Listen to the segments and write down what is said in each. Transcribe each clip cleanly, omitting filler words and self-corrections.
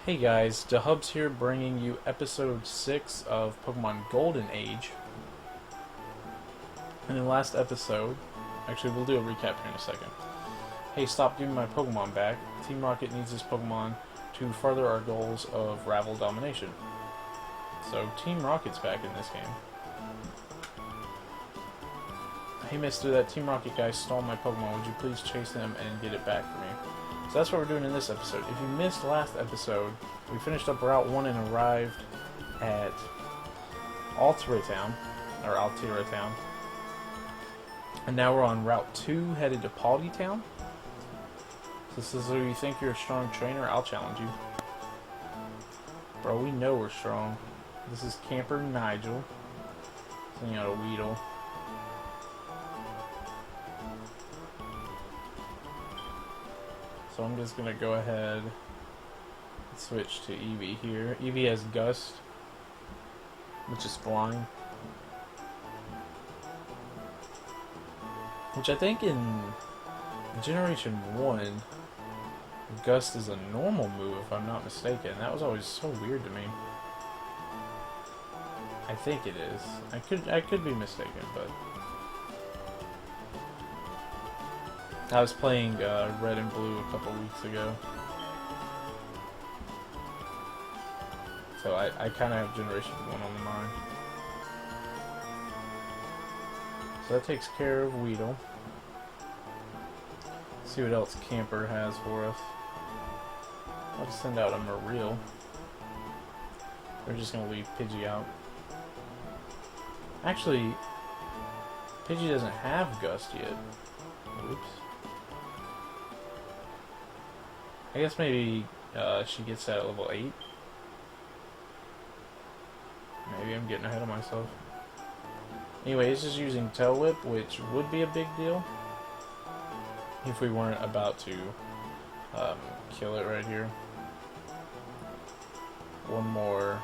Hey guys, DeHubs here bringing you episode 6 of Pokemon Golden Age. In the last episode, actually we'll do a recap here in a second. Hey, stop giving my Pokemon back. Team Rocket needs this Pokemon to further our goals of Ravel domination. So Team Rocket's back in this game. Hey mister, that Team Rocket guy stole my Pokemon. Would you please chase him and get it back for me? So that's what we're doing in this episode. If you missed last episode, we finished up Route 1 and arrived at Altera Town, or Altera Town. And now we're on Route 2, headed to Paldy Town. So this is where you think you're a strong trainer, I'll challenge you. Bro, we know we're strong. This is Camper Nigel. Sending out a Weedle. So I'm just going to go ahead and switch to Eevee here. Eevee has Gust, which is flying. Which I think in Generation 1, Gust is a normal move if I'm not mistaken. That was always so weird to me. I think it is. I could be mistaken, but I was playing Red and Blue a couple weeks ago. So I kind of have Generation 1 on the mind. So that takes care of Weedle. Let's see what else Camper has for us. I'll just send out a Marill. We're just going to leave Pidgey out. Actually, Pidgey doesn't have Gust yet. Oops. I guess maybe she gets that at level 8. Maybe I'm getting ahead of myself. Anyway, it's just using Tail Whip, which would be a big deal if we weren't about to kill it right here. One more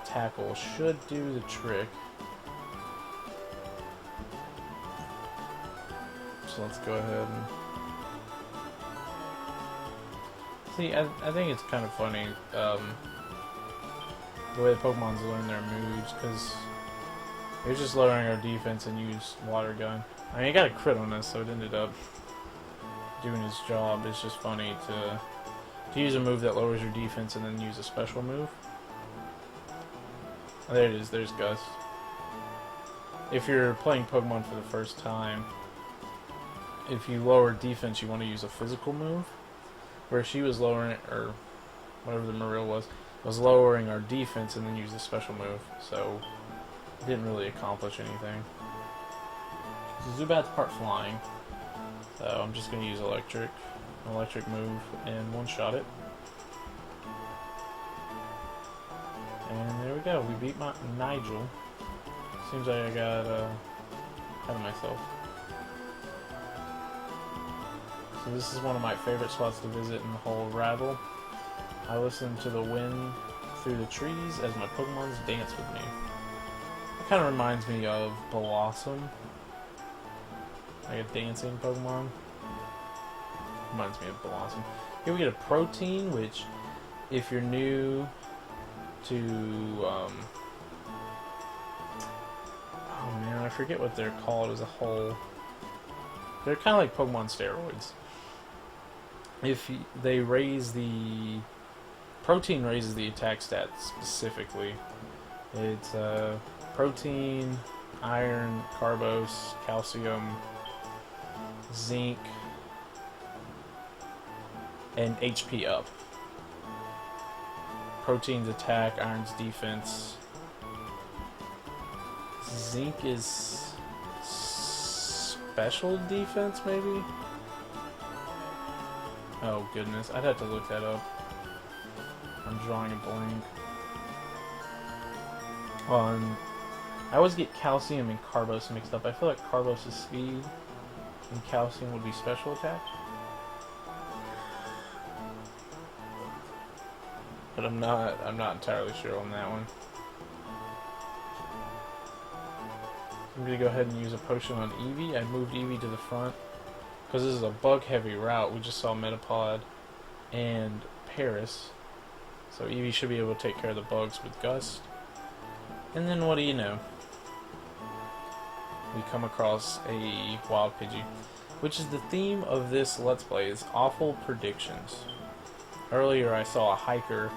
tackle should do the trick. So let's go ahead and see. I think it's kind of funny the way the Pokemon's learn their moves, because they're just lowering our defense and use Water Gun. I mean, he got a crit on us, so it ended up doing his job. It's just funny to use a move that lowers your defense and then use a special move. Oh, there it is. There's Gust. If you're playing Pokemon for the first time, if you lower defense, you want to use a physical move. Where she was lowering, or whatever the Marill was lowering our defense and then use a special move. So it didn't really accomplish anything. So Zubat's part flying. So I'm just going to use electric move and one-shot it. And there we go. We beat Nigel. Seems like I got ahead of myself. So this is one of my favorite spots to visit in the whole Ravel. I listen to the wind through the trees as my Pokemons dance with me. It kind of reminds me of Blossom. Like a dancing Pokemon. Reminds me of Blossom. Here we get a Protein, which if you're new to oh man, I forget what they're called as a whole. They're kind of like Pokemon steroids. If they raise the Protein raises the attack stats specifically. It's Protein, Iron, Carbos, Calcium, Zinc, and HP up. Protein's attack, Iron's defense. Zinc is special defense, maybe? Oh goodness, I'd have to look that up. I'm drawing a blank. I always get Calcium and Carbos mixed up. I feel like Carbos is speed and Calcium would be special attack. But I'm not entirely sure on that one. I'm gonna go ahead and use a potion on Eevee. I moved Eevee to the front because this is a bug heavy route. We just saw Metapod and Paris. So Eevee should be able to take care of the bugs with Gust. And then what do you know? We come across a Wild Pidgey, which is the theme of this Let's Play, is awful predictions. Earlier I saw a hiker,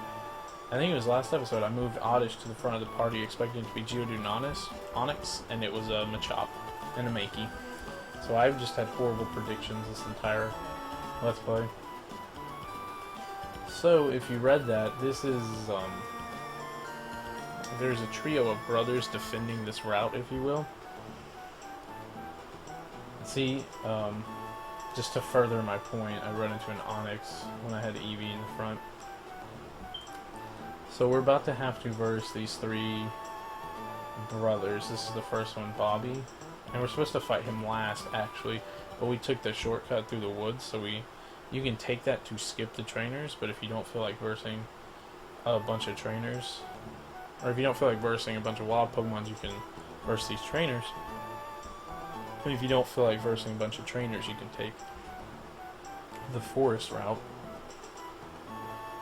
I think it was last episode, I moved Oddish to the front of the party expecting it to be Geodude Onix, and it was a Machop and a Mankey. So I've just had horrible predictions this entire Let's Play. So if you read that, this is, there's a trio of brothers defending this route, if you will. See, just to further my point, I run into an Onix when I had Eevee in the front. So we're about to have to verse these three brothers. This is the first one, Bobby. And we're supposed to fight him last, actually. But we took the shortcut through the woods, so you can take that to skip the trainers, but if you don't feel like versing a bunch of trainers, or if you don't feel like versing a bunch of wild Pokemons, you can verse these trainers. And if you don't feel like versing a bunch of trainers, you can take the forest route.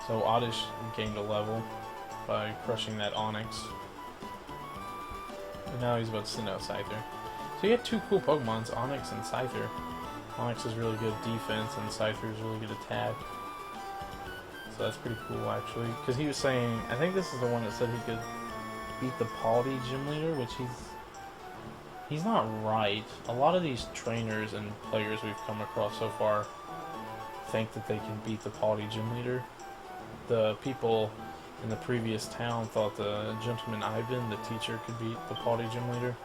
So Oddish gained a level by crushing that Onix. And now he's about to send out Scyther. So you have two cool Pokemons, Onix and Scyther. Onix is really good defense and Scyther is really good attack. So that's pretty cool actually. Because he was saying, I think this is the one that said he could beat the Paldy gym leader, which he's not right. A lot of these trainers and players we've come across so far think that they can beat the Paldy gym leader. The people in the previous town thought the gentleman Ivan, the teacher, could beat the Paldy gym leader.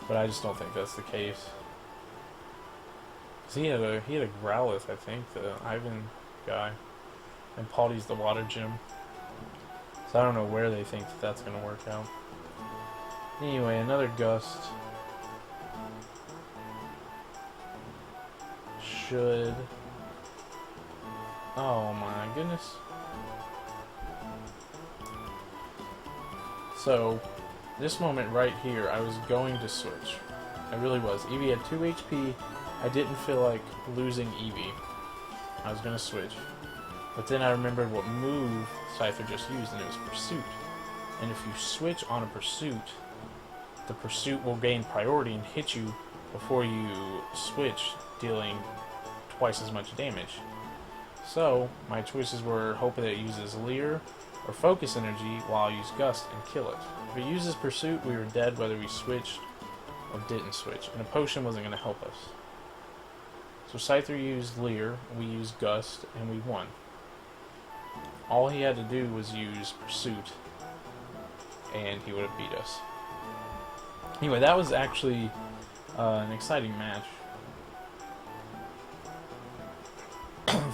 But I just don't think that's the case. Cause he had a Growlithe, I think, the Ivan guy, and Paldy's the water gym. So I don't know where they think that that's gonna work out. Anyway, another Gust should. Oh my goodness. So, this moment right here, I was going to switch. I really was. Eevee had 2 HP. I didn't feel like losing Eevee. I was going to switch. But then I remembered what move Scyther just used, and it was Pursuit. And if you switch on a Pursuit, the Pursuit will gain priority and hit you before you switch, dealing twice as much damage. So, my choices were hoping that it uses Leer or Focus Energy while I use Gust and kill it. If it uses Pursuit, we were dead whether we switched or didn't switch, and a potion wasn't going to help us. So Scyther used Leer, we used Gust, and we won. All he had to do was use Pursuit, and he would have beat us. Anyway, that was actually an exciting match.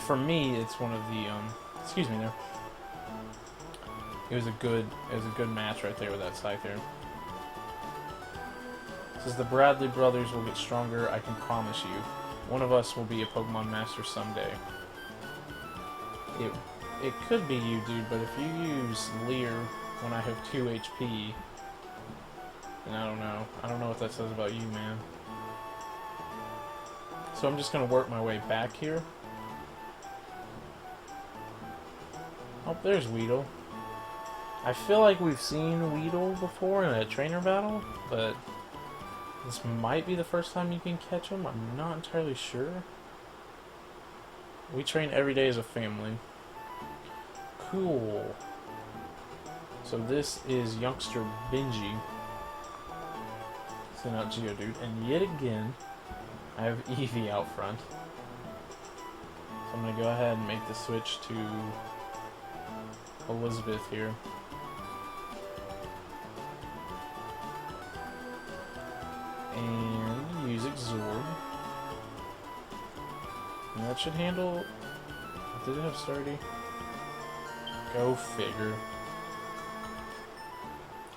For me, it's one of the excuse me there. It was a good match right there with that Scyther. It says the Bradley brothers will get stronger, I can promise you. One of us will be a Pokemon master someday. It could be you, dude, but if you use Leer when I have 2 HP, then I don't know. I don't know what that says about you, man. So I'm just gonna work my way back here. Oh, there's Weedle. I feel like we've seen Weedle before in a trainer battle, but this might be the first time you can catch him. I'm not entirely sure. We train every day as a family. Cool. So this is youngster Benji. Send out Geodude, and yet again, I have Eevee out front. So I'm gonna go ahead and make the switch to Elizabeth here. And use Exord. And that should handle. Did it have Sturdy? Go figure.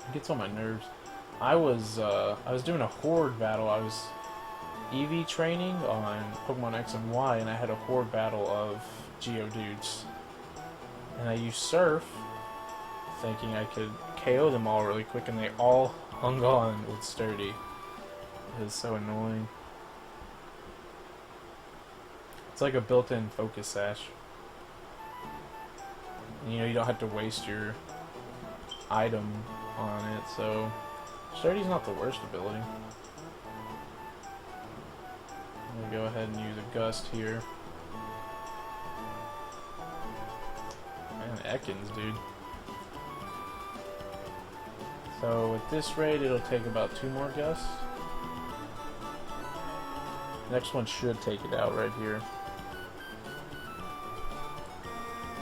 It gets on my nerves. I was doing a horde battle. I was Eevee training on Pokemon X and Y, and I had a horde battle of Geodudes. And I used Surf, thinking I could KO them all really quick, and they all hung on with Sturdy. It was so annoying. It's like a built-in Focus Sash. And, you know, you don't have to waste your item on it, so Sturdy's not the worst ability. I'm gonna go ahead and use a Gust here. Man, Ekans, dude. So at this rate, it'll take about 2 more Gusts. Next one should take it out right here.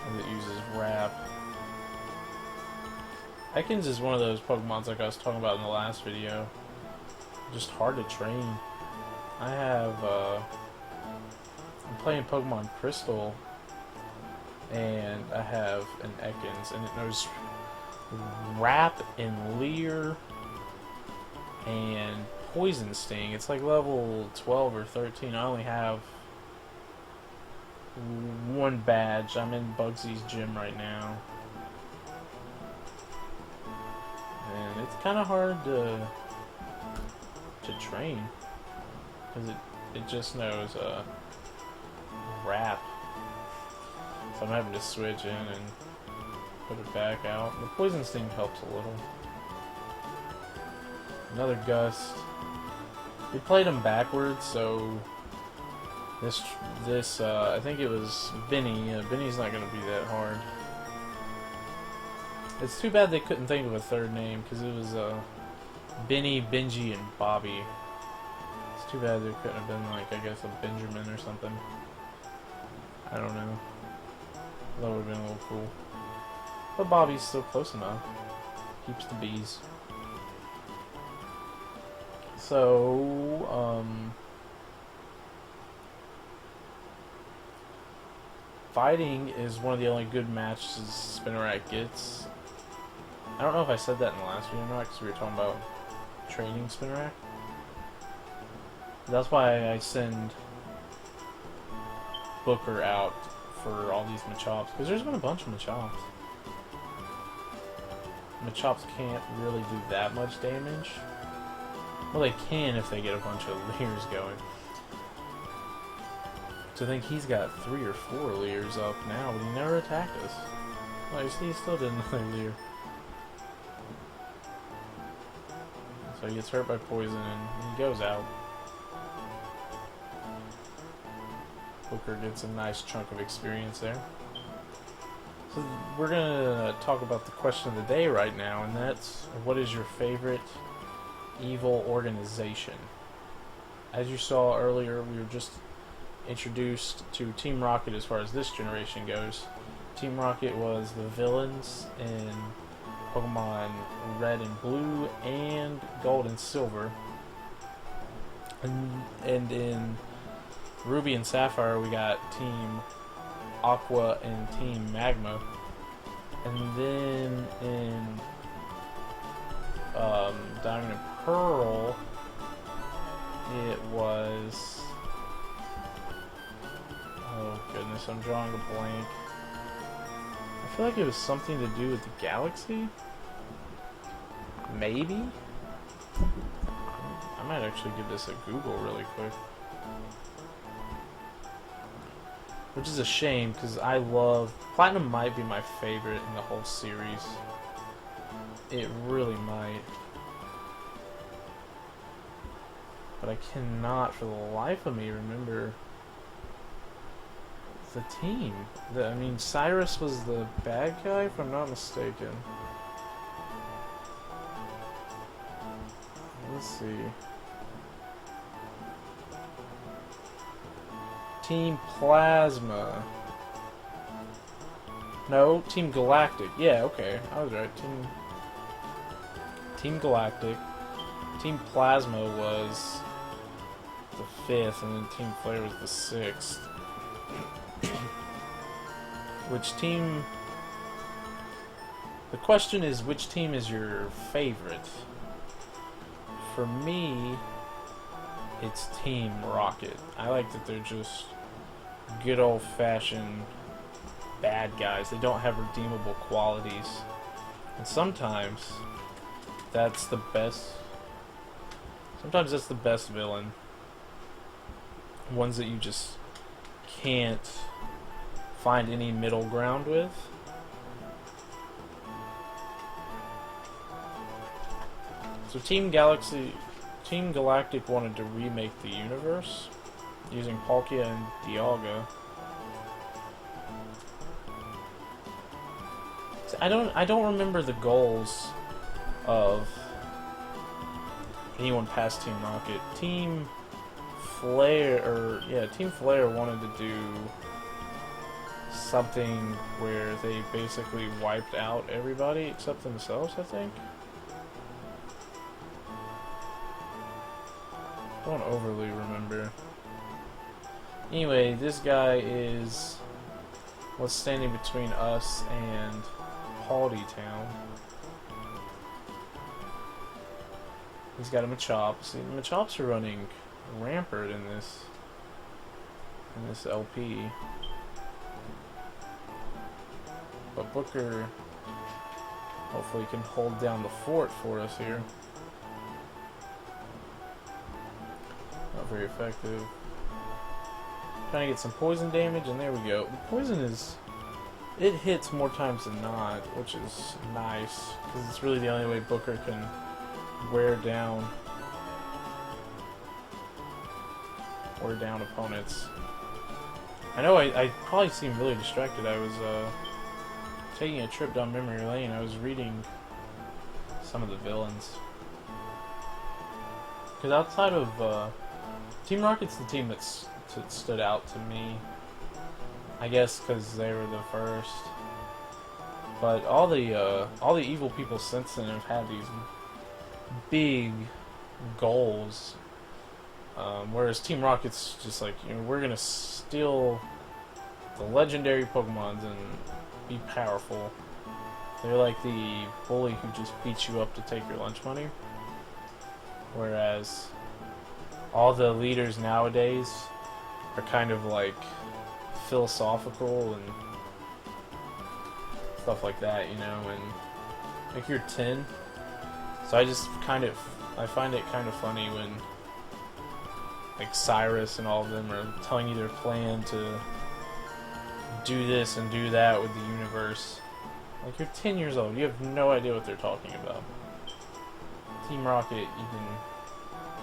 As it uses Wrap. Ekans is one of those Pokemons like I was talking about in the last video. Just hard to train. I have, I'm playing Pokemon Crystal, and I have an Ekans, and it knows Wrap and Leer and Poison Sting. It's like level 12 or 13. I only have 1 badge. I'm in Bugsy's gym right now. And it's kind of hard to train. Because it just knows Wrap. So I'm having to switch in and put it back out. The Poison Sting helps a little. Another Gust. We played them backwards, so this I think it was Benny. Benny's not going to be that hard. It's too bad they couldn't think of a third name, because it was Benny, Benji, and Bobby. It's too bad there couldn't have been, like, I guess a Benjamin or something. I don't know. That would have been a little cool. But Bobby's still close enough. Keeps the bees. So, fighting is one of the only good matches Spinarak gets. I don't know if I said that in the last video or not, because we were talking about training Spinarak. That's why I send Booker out for all these Machops, because there's been a bunch of Machops. Machops can't really do that much damage. Well, they can if they get a bunch of Leers going. So I think he's got 3 or 4 Leers up now, but he never attacked us. Oh, you see, he still did another Leer. So he gets hurt by poison and he goes out. Booker gets a nice chunk of experience there. So we're going to talk about the question of the day right now, and that's, what is your favorite evil organization? As you saw earlier, we were just introduced to Team Rocket as far as this generation goes. Team Rocket was the villains in Pokemon Red and Blue and Gold and Silver. And in Ruby and Sapphire we got Team Aqua and Team Magma. And then in Diamond and Pearl it was... oh goodness, I'm drawing a blank. I feel like it was something to do with the galaxy? Maybe? I might actually give this a Google really quick. Which is a shame, because I love... Platinum might be my favorite in the whole series. It really might. But I cannot for the life of me remember the team. I mean, Cyrus was the bad guy, if I'm not mistaken. Let's see. Team Plasma. No, Team Galactic. Yeah, okay. I was right. Team Galactic. Team Plasma was the 5th, and then Team Flare was the 6th. Which team... The question is, which team is your favorite? For me, it's Team Rocket. I like that they're just good old-fashioned bad guys. They don't have redeemable qualities. And sometimes that's the best... Sometimes that's the best villain. Ones that you just can't find any middle ground with. So Team Galactic wanted to remake the universe using Palkia and Dialga. So I don't remember the goals of anyone past Team Rocket. Team Flare wanted to do something where they basically wiped out everybody except themselves, I think. I don't overly remember. Anyway, this guy is what's standing between us and Paldy Town. He's got a Machop. See, the Machops are running rampant in this LP. But Booker hopefully can hold down the fort for us here. Not very effective. Trying to get some poison damage, and there we go. The poison it hits more times than not, which is nice, because it's really the only way Booker can wear down opponents. I know I probably seem really distracted. I was taking a trip down memory lane. I was reading some of the villains. Because outside of Team Rocket's the team that stood out to me. I guess because they were the first. But all the evil people since then have had these big goals. Whereas Team Rocket's just like, you know, we're gonna steal the legendary Pokemons and be powerful. They're like the bully who just beats you up to take your lunch money. Whereas all the leaders nowadays are kind of like philosophical and stuff like that, you know, and like you're 10. So I find it kind of funny when like Cyrus and all of them are telling you their plan to do this and do that with the universe. Like, you're 10 years old, you have no idea what they're talking about. Team Rocket, you can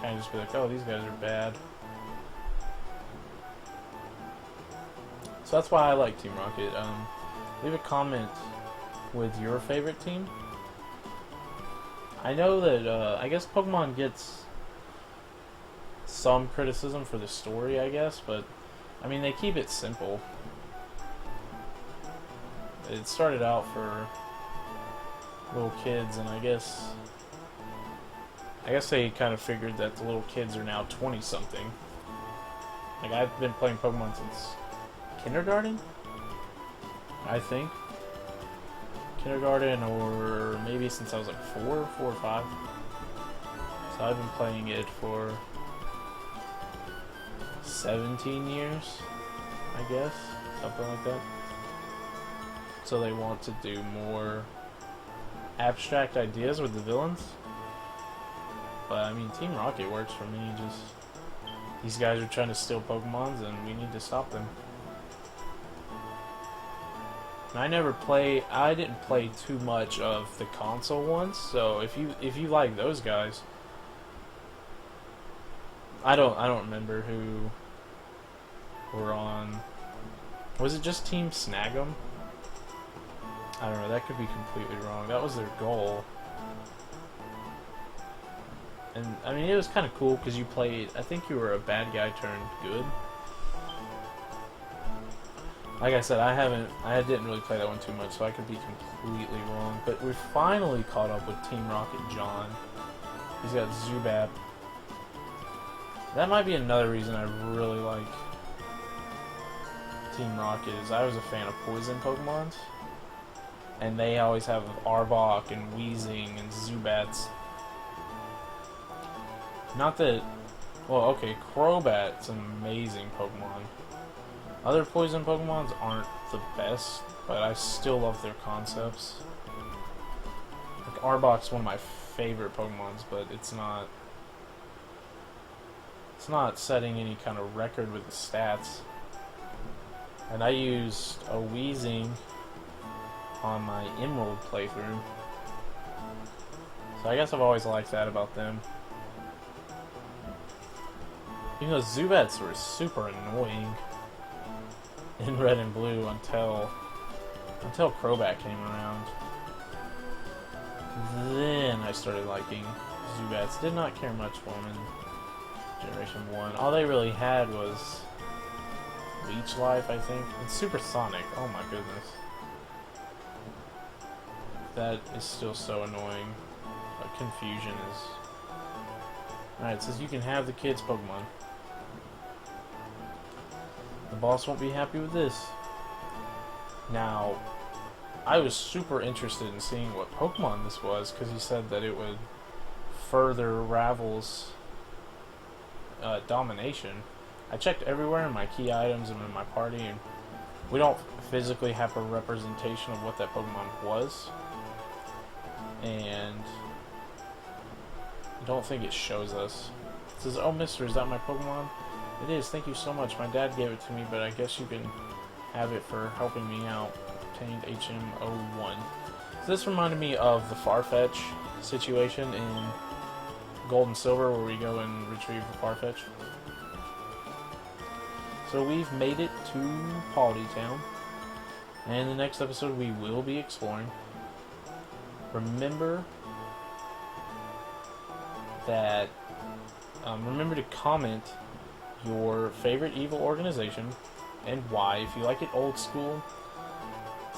kind of just be like, oh, these guys are bad. So that's why I like Team Rocket. Leave a comment with your favorite team. I know that, I guess Pokemon gets some criticism for the story, I guess, but, I mean, they keep it simple. It started out for little kids, and I guess they kind of figured that the little kids are now 20-something. Like, I've been playing Pokemon since kindergarten, I think. Kindergarten, or maybe since I was like 4 or 5. So I've been playing it for 17 years, I guess, something like that. So they want to do more abstract ideas with the villains. But I mean, Team Rocket works for me. Just these guys are trying to steal Pokemons, and we need to stop them. And I didn't play too much of the console ones. So if you like those guys, I don't remember who were on. Was it just Team Snag'em? I don't know, that could be completely wrong. That was their goal. And, I mean, it was kind of cool because you played, I think you were a bad guy turned good. Like I said, I didn't really play that one too much, so I could be completely wrong. But we're finally caught up with Team Rocket John. He's got Zubat. That might be another reason I really like Team Rocket, is I was a fan of poison Pokemons. And they always have Arbok and Weezing and Zubats. Not that... Well, okay, Crobat's an amazing Pokemon. Other poison Pokemons aren't the best, but I still love their concepts. Like, Arbok's one of my favorite Pokemons, but it's not setting any kind of record with the stats. And I used a Weezing on my Emerald playthrough. So I guess I've always liked that about them. Even though Zubats were super annoying in Red and Blue until Crobat came around. Then I started liking Zubats. Did not care much for them in Generation 1. All they really had was Leech Life, I think, and Supersonic. Oh my goodness. That is still so annoying. But Confusion is... Alright, it says you can have the kids' Pokemon. The boss won't be happy with this. Now, I was super interested in seeing what Pokemon this was, because he said that it would further Ravel's domination. I checked everywhere in my key items and in my party, and we don't physically have a representation of what that Pokemon was. And I don't think it shows us. It says, "Oh, mister, is that my Pokemon?" It is, thank you so much. My dad gave it to me, but I guess you can have it for helping me out. Obtained HM01. So this reminded me of the Farfetch situation in Gold and Silver, where we go and retrieve the Farfetch. So we've made it to Paldy Town, and in the next episode we will be exploring. Remember that, remember to comment your favorite evil organization and why. If you like it old school,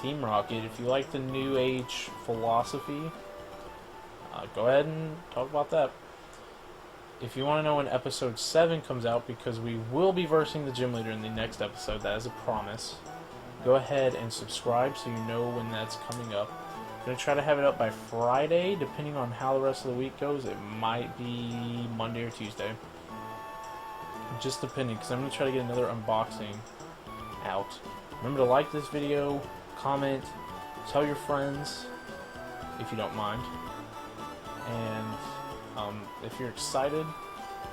Team Rocket. If you like the new age philosophy, go ahead and talk about that. If you want to know when episode 7 comes out, because we will be versing the gym leader in the next episode, that is a promise, go ahead and subscribe so you know when that's coming up. I'm going to try to have it up by Friday, depending on how the rest of the week goes. It might be Monday or Tuesday. Just depending, because I'm going to try to get another unboxing out. Remember to like this video, comment, tell your friends, if you don't mind. And if you're excited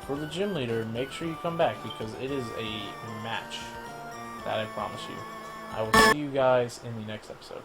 for the gym leader, make sure you come back, because it is a match. That I promise you. I will see you guys in the next episode.